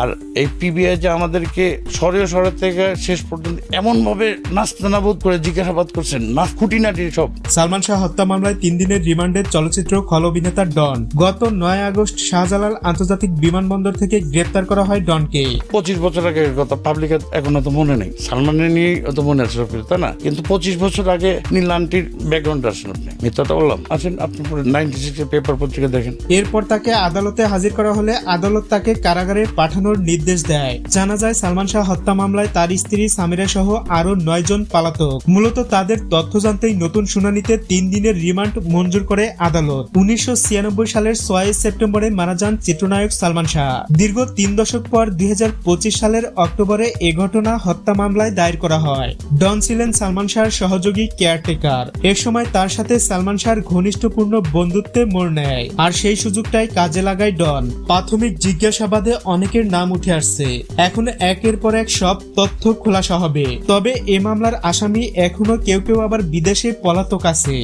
আর এই পিবিআই যে আমাদেরকে শহরে থেকে শেষ পর্যন্ত এমনভাবে নাস্তানাবোধ করে জিজ্ঞাসাবাদ করছেন, না খুঁটিনাটি সব। সালমান শাহ হত্যা মামলায় 3 দিনের রিমান্ডের চলচ্চিত্র খল অভিনেতা ডন। গত 9 আগস্ট শাহজালাল আন্তর্জাতিক বিমানবন্দর থেকে গ্রেপ্তার করা হয় ডনকে। 25 বছর আগের কথা, পাবলিকের এখন তো মনে নেই, সালমানের নিয়ে অত মনে আছে সব কিছু, তাই না? কিন্তু 25 বছর আগে নীল আন্টির ব্যাকগ্রাউন্ড আসেন, আপনি মিথ্যাটা বললাম। আসেন আপনি 96 পেপার পত্রিকা দেখেন। এরপর তাকে আদালতে হাজির করা হলে আদালত তাকে কারাগারে পাঠানোর নির্দেশ দেয়। জানা যায় সালমান শাহ হত্যা মামলায় তার স্ত্রী সামিরা সহ আরো 9 জন পলাতক। মূলত তাদের তথ্য জানতেই নতুন শুনানিতে 3 দিনের রিমান্ড মঞ্জুর করে আদালত। 1996 সালের 6 সেপ্টেম্বরে মারা যান চিত্রনায়ক সালমান শাহ। দীর্ঘ 3 দশক পর 2025 সালের অক্টোবরে এ ঘটনা হত্যা মামলায় দায়ের করা হয়। ডন ছিলেন সালমান শাহর সহযোগী কেয়ারটেকার। এ সময় তার সাথে সালমান শাহর ঘনিষ্ঠপূর্ণ বন্ধুত্বে মোড় নেয়, আর সেই সুযোগটাই কাজে লাগায় ডন। প্রাথমিক জিজ্ঞাসাবাদে অনেকের নাম উঠে আসছে। এখন একের পর এক সব তথ্য খোলাসা হবে। তবে এ মামলার আসামি এখনো কেউ আবার বিদেশে পলাতক আছে।